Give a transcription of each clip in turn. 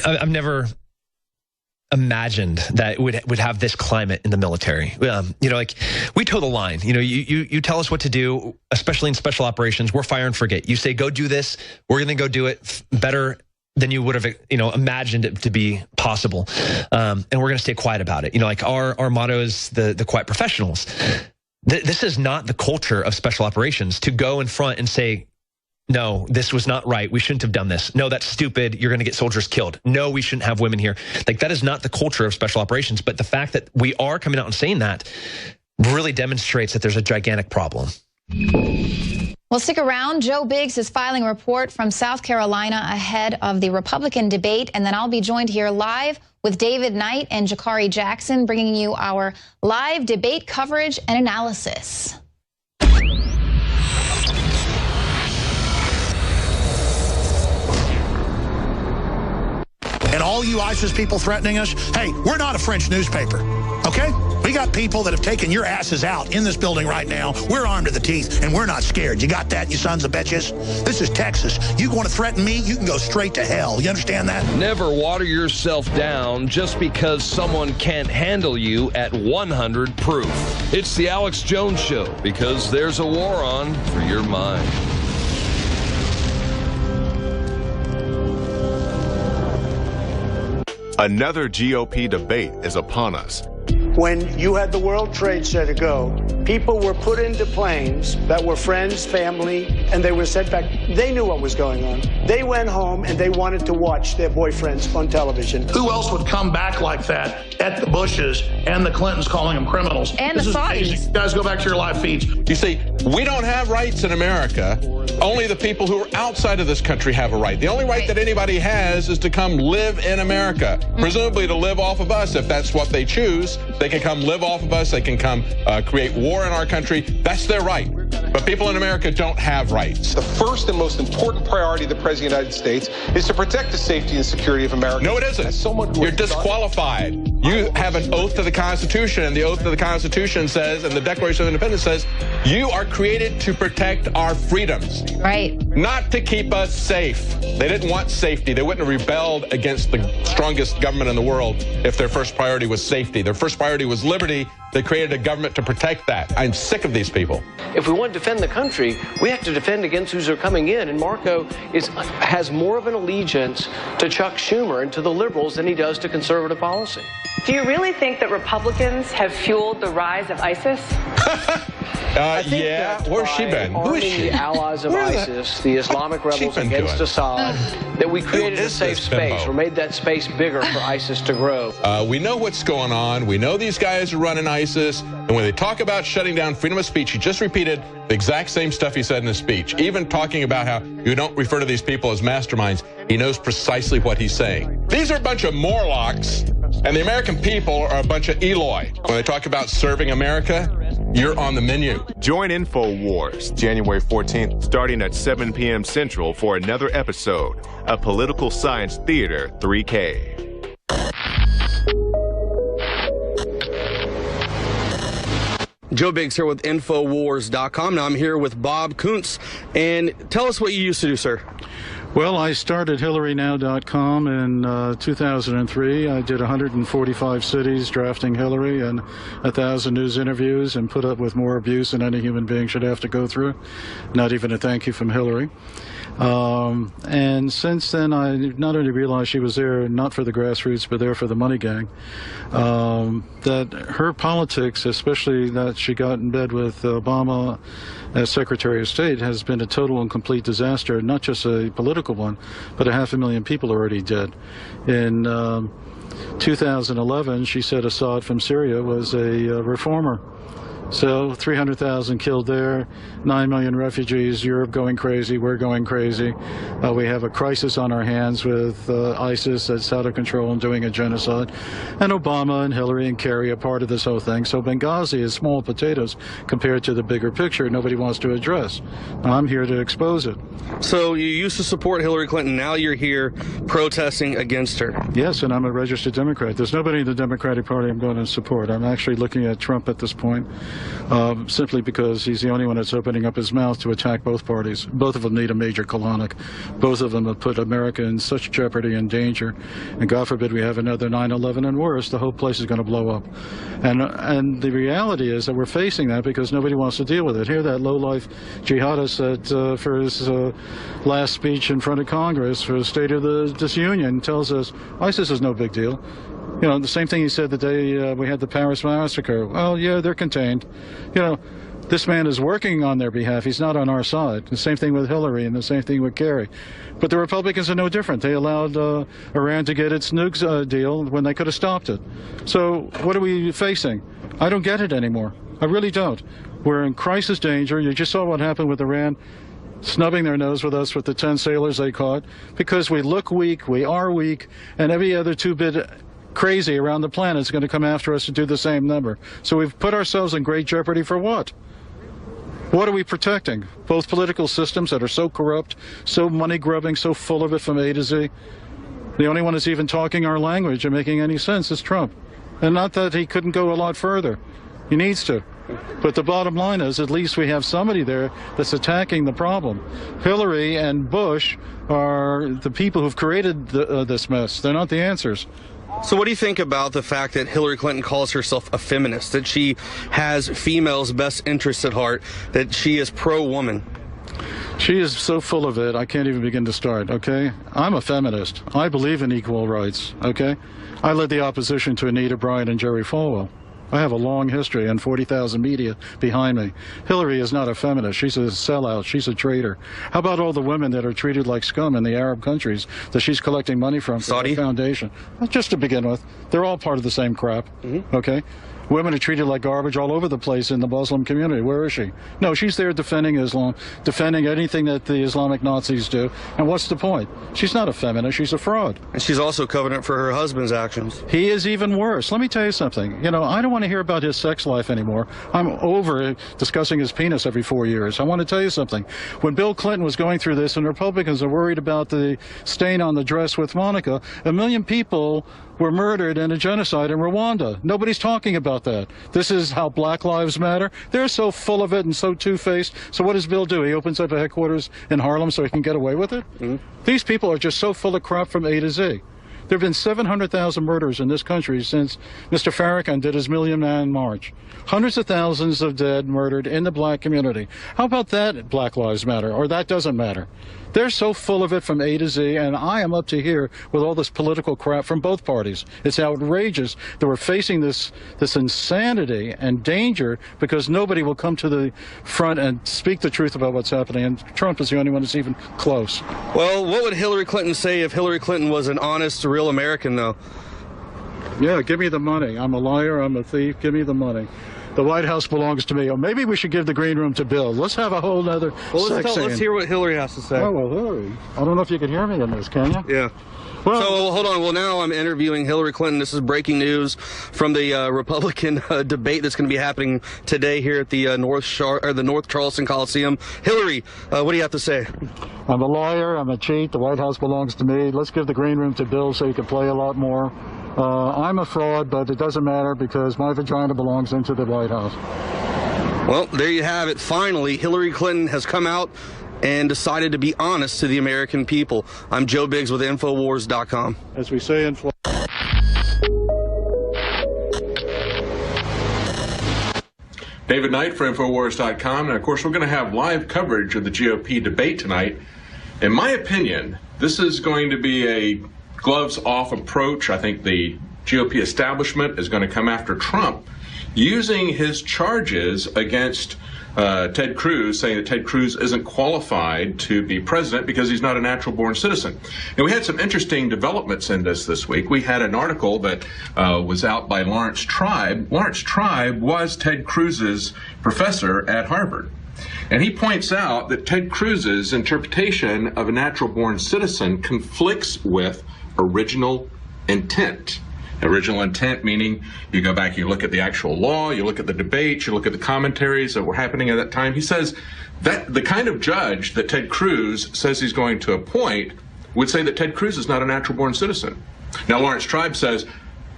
I've never imagined that it would have this climate in the military. Like, we toe the line. You tell us what to do, especially in special operations. We're fire and forget. You say, go do this. We're going to go do it better than you would have, imagined it to be possible. And we're going to stay quiet about it. Like our motto is the quiet professionals. This is not the culture of special operations to go in front and say, no, this was not right. We shouldn't have done this. No, that's stupid. You're going to get soldiers killed. No, we shouldn't have women here. Like, that is not the culture of special operations. But the fact that we are coming out and saying that really demonstrates that there's a gigantic problem. Well, stick around. Joe Biggs is filing a report from South Carolina ahead of the Republican debate. And then I'll be joined here live with David Knight and Jakari Jackson, bringing you our live debate coverage and analysis. And all you ISIS people threatening us, hey, we're not a French newspaper, okay? We got people that have taken your asses out in this building right now. We're armed to the teeth, and we're not scared. You got that, you sons of bitches? This is Texas. You want to threaten me, you can go straight to hell. You understand that? Never water yourself down just because someone can't handle you at 100 proof. It's the Alex Jones Show, because there's a war on for your mind. Another GOP debate is upon us. When you had the World Trade Center go, people were put into planes that were friends, family, and they were sent back. They knew what was going on. They went home and they wanted to watch their boyfriends on television. Who else would come back like that at the Bushes and the Clintons calling them criminals? And this the is Saudis. amazing. Guys, go back to your live feeds. You see, we don't have rights in America. Only the people who are outside of this country have a right. The only right that anybody has is to come live in America, presumably to live off of us if that's what they choose. They can come live off of us. They can come create war in our country. That's their right. But people in America don't have rights. The first and most important priority of the President of the United States is to protect the safety and security of Americans. No, it isn't. You're disqualified. You have an oath to the Constitution, and the oath to the Constitution says, and the Declaration of Independence says, you are created to protect our freedoms. Right. Not to keep us safe. They didn't want safety. They wouldn't have rebelled against the strongest government in the world if their first priority was safety. Their first priority was liberty. They created a government to protect that. I'm sick of these people. If we want to defend the country, we have to defend against who's are coming in. And Marco has more of an allegiance to Chuck Schumer and to the liberals than he does to conservative policy. Do you really think that Republicans have fueled the rise of ISIS? Yeah, where's she been? Who is she? The allies of ISIS, the Islamic rebels against Assad, that we created a safe space or made that space bigger for ISIS to grow. We know what's going on. We know these guys are running ISIS. And when they talk about shutting down freedom of speech, he just repeated the exact same stuff he said in his speech, even talking about how you don't refer to these people as masterminds. He knows precisely what he's saying. These are a bunch of Morlocks, and the American people are a bunch of Eloi. When they talk about serving America, you're on the menu. Join InfoWars January 14th, starting at 7 p.m. Central for another episode of Political Science Theater 3K. Joe Biggs here with InfoWars.com. Now I'm here with Bob Kuntz. And tell us what you used to do, sir. Well, I started HillaryNow.com in 2003. I did 145 cities drafting Hillary and 1,000 news interviews and put up with more abuse than any human being should have to go through. Not even a thank you from Hillary. And since then, I not only realized she was there not for the grassroots, but there for the money gang. That her politics, especially that she got in bed with Obama as Secretary of State, has been a total and complete disaster, not just a political one, but 500,000 people already dead. In 2011, she said Assad from Syria was a reformer. So 300,000 killed there, 9 million refugees, Europe going crazy, we're going crazy. We have a crisis on our hands with ISIS that's out of control and doing a genocide. And Obama and Hillary and Kerry are part of this whole thing. So Benghazi is small potatoes compared to the bigger picture nobody wants to address. I'm here to expose it. So you used to support Hillary Clinton, now you're here protesting against her. Yes, and I'm a registered Democrat. There's nobody in the Democratic Party I'm going to support. I'm actually looking at Trump at this point. simply because he's the only one that's opening up his mouth to attack both parties. Both of them need a major colonic. Both of them have put America in such jeopardy and danger. And God forbid we have another 9/11 and worse, the whole place is going to blow up. And the reality is that we're facing that because nobody wants to deal with it. Here, that low-life jihadist that for his last speech in front of Congress for the State of the Disunion tells us ISIS is no big deal. You know, the same thing he said the day we had the Paris massacre. Well, yeah, they're contained. You know, this man is working on their behalf. He's not on our side. The same thing with Hillary and the same thing with Kerry. But the Republicans are no different. They allowed Iran to get its nukes deal when they could have stopped it. So what are we facing? I don't get it anymore. I really don't. We're in crisis danger. You just saw what happened with Iran snubbing their nose with us with the 10 sailors they caught because we look weak, we are weak, and every other two-bit crazy around the planet is going to come after us to do the same number. So we've put ourselves in great jeopardy for what? What are we protecting? Both political systems that are so corrupt, so money-grubbing, so full of it from A to Z. The only one that's even talking our language and making any sense is Trump. And not that he couldn't go a lot further. He needs to. But the bottom line is at least we have somebody there that's attacking the problem. Hillary and Bush are the people who've created this mess. They're not the answers. So what do you think about the fact that Hillary Clinton calls herself a feminist, that she has females' best interests at heart, that she is pro-woman? She is so full of it, I can't even begin to start, okay? I'm a feminist. I believe in equal rights, okay? I led the opposition to Anita Bryant and Jerry Falwell. I have a long history and 40,000 media behind me. Hillary is not a feminist. She's a sellout. She's a traitor. How about all the women that are treated like scum in the Arab countries that she's collecting money from for the foundation? Well, just to begin with, they're all part of the same crap, okay? Women are treated like garbage all over the place in the Muslim community. Where is she? No, she's there defending Islam, defending anything that the Islamic Nazis do. And what's the point? She's not a feminist. She's a fraud. And she's also covenant for her husband's actions. He is even worse. Let me tell you something. You know, I don't want to hear about his sex life anymore. I'm over discussing his penis every 4 years. I want to tell you something. When Bill Clinton was going through this and Republicans are worried about the stain on the dress with Monica, 1 million people were murdered in a genocide in Rwanda. Nobody's talking about that. This is how Black Lives Matter. They're so full of it and so two-faced. So what does Bill do? He opens up a headquarters in Harlem so he can get away with it? These people are just so full of crap from A to Z. There have been 700,000 murders in this country since Mr. Farrakhan did his Million Man March. Hundreds of thousands of dead murdered in the black community. How about that, Black Lives Matter, or that doesn't matter? They're so full of it from A to Z, and I am up to here with all this political crap from both parties. It's outrageous that we're facing this insanity and danger because nobody will come to the front and speak the truth about what's happening, and Trump is the only one that's even close. Well, what would Hillary Clinton say if Hillary Clinton was an honest, real American, though? Yeah, give me the money. I'm a liar. I'm a thief. Give me the money. The White House belongs to me. Or maybe we should give the green room to Bill. Let's have a whole other let's hear what Hillary has to say. Oh, well, Hillary. I don't know if you can hear me in this, can you? Yeah. Well, so hold on. Well, now I'm interviewing Hillary Clinton. This is breaking news from the Republican debate that's going to be happening today here at the North Charleston Coliseum. Hillary, what do you have to say? I'm a liar. I'm a cheat. The White House belongs to me. Let's give the green room to Bill so he can play a lot more. I'm a fraud, but it doesn't matter because my vagina belongs into the White House. Well, there you have it. Finally, Hillary Clinton has come out and decided to be honest to the American people. I'm Joe Biggs with INFOWARS.com. As we say in Florida. David Knight for INFOWARS.com. And, of course, we're going to have live coverage of the GOP debate tonight. In my opinion, this is going to be a gloves-off approach. I think the GOP establishment is going to come after Trump using his charges against Ted Cruz, saying that Ted Cruz isn't qualified to be president because he's not a natural-born citizen. And we had some interesting developments in this week. We had an article that was out by Lawrence Tribe. Lawrence Tribe was Ted Cruz's professor at Harvard. And he points out that Ted Cruz's interpretation of a natural-born citizen conflicts with original intent. Original intent meaning you go back, you look at the actual law, you look at the debates, you look at the commentaries that were happening at that time. He says that the kind of judge that Ted Cruz says he's going to appoint would say that Ted Cruz is not a natural-born citizen. Now, Lawrence Tribe says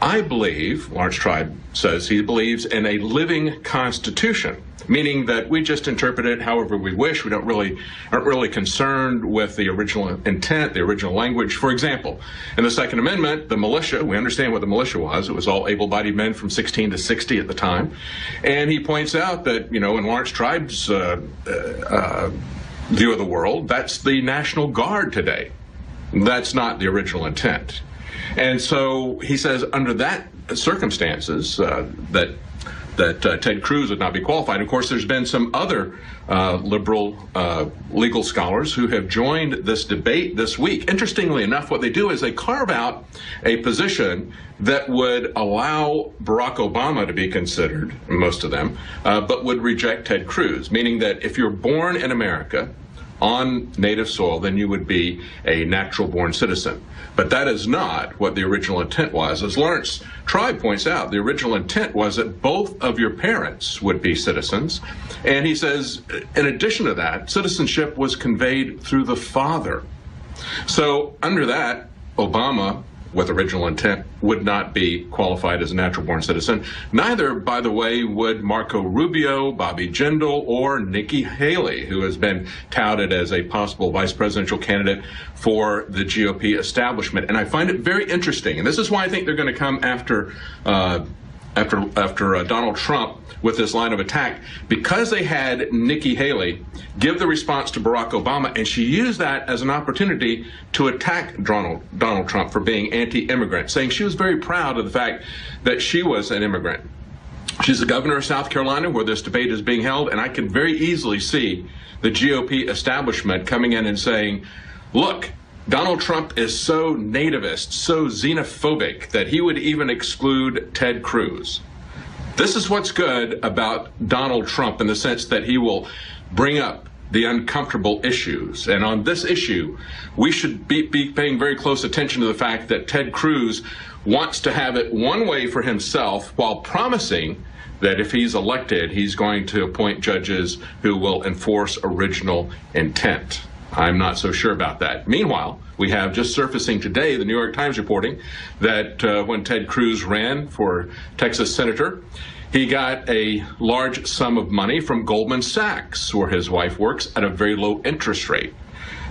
I believe, Lawrence Tribe says he believes in a living constitution, meaning that we just interpret it however we wish. We aren't really concerned with the original intent, the original language. For example, in the Second Amendment, the militia, we understand what the militia was. It was all able-bodied men from 16 to 60 at the time. And he points out that, in Lawrence Tribe's view of the world, that's the National Guard today. That's not the original intent. And so he says under that circumstances that Ted Cruz would not be qualified. Of course, there's been some other liberal legal scholars who have joined this debate this week. Interestingly enough, what they do is they carve out a position that would allow Barack Obama to be considered, most of them, but would reject Ted Cruz, meaning that if you're born in America on native soil, then you would be a natural-born citizen. But that is not what the original intent was. As Lawrence Tribe points out, the original intent was that both of your parents would be citizens. And he says, in addition to that, citizenship was conveyed through the father. So under that, Obama, with original intent, would not be qualified as a natural-born citizen. Neither, by the way, would Marco Rubio, Bobby Jindal, or Nikki Haley, who has been touted as a possible vice presidential candidate for the GOP establishment. And I find it very interesting, and this is why I think they're going to come after Donald Trump with this line of attack, because they had Nikki Haley give the response to Barack Obama, and she used that as an opportunity to attack Donald Trump for being anti-immigrant, saying she was very proud of the fact that she was an immigrant. She's the governor of South Carolina, where this debate is being held, and I can very easily see the GOP establishment coming in and saying, look, Donald Trump is so nativist, so xenophobic, that he would even exclude Ted Cruz. This is what's good about Donald Trump in the sense that he will bring up the uncomfortable issues. And on this issue, we should be paying very close attention to the fact that Ted Cruz wants to have it one way for himself while promising that if he's elected, he's going to appoint judges who will enforce original intent. I'm not so sure about that. Meanwhile, we have just surfacing today, the New York Times reporting that when Ted Cruz ran for Texas senator, he got a large sum of money from Goldman Sachs, where his wife works, at a very low interest rate.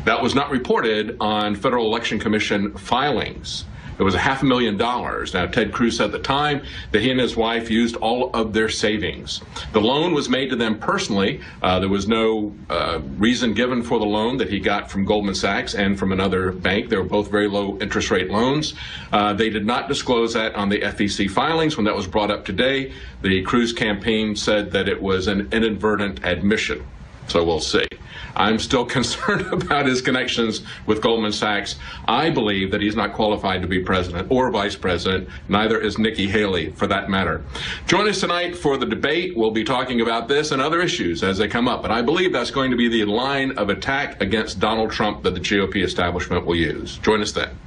That was not reported on Federal Election Commission filings. It was $500,000. Now, Ted Cruz said at the time that he and his wife used all of their savings. The loan was made to them personally. There was no reason given for the loan that he got from Goldman Sachs and from another bank. They were both very low interest rate loans. They did not disclose that on the FEC filings. When that was brought up today, the Cruz campaign said that it was an inadvertent admission. So we'll see. I'm still concerned about his connections with Goldman Sachs. I believe that he's not qualified to be president or vice president. Neither is Nikki Haley, for that matter. Join us tonight for the debate. We'll be talking about this and other issues as they come up. But I believe that's going to be the line of attack against Donald Trump that the GOP establishment will use. Join us then.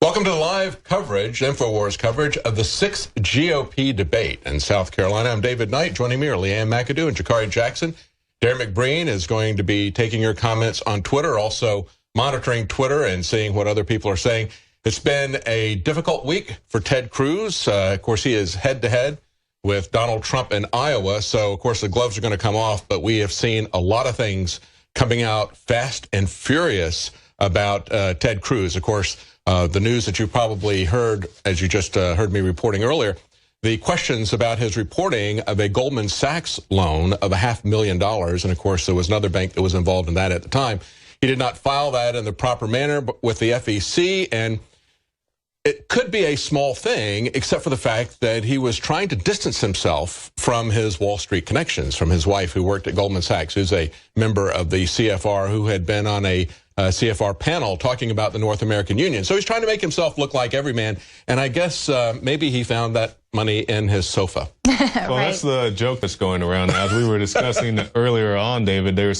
Welcome to the live coverage, InfoWars coverage of the 6th GOP debate in South Carolina. I'm David Knight. Joining me are Leanne McAdoo and Jakari Jackson. Darren McBreen is going to be taking your comments on Twitter, also monitoring Twitter and seeing what other people are saying. It's been a difficult week for Ted Cruz. Of course, he is head-to-head with Donald Trump in Iowa, so of course the gloves are going to come off, but we have seen a lot of things coming out fast and furious about Ted Cruz. Of course, the news that you probably heard, as you just heard me reporting earlier, the questions about his reporting of a Goldman Sachs loan of $500,000. And of course, there was another bank that was involved in that at the time. He did not file that in the proper manner with the FEC. And it could be a small thing, except for the fact that he was trying to distance himself from his Wall Street connections, from his wife who worked at Goldman Sachs, who's a member of the CFR, who had been on a CFR panel talking about the North American Union. So he's trying to make himself look like every man, and I guess maybe he found that money in his sofa. Well, that's the joke that's going around. As we were discussing earlier on, David, there's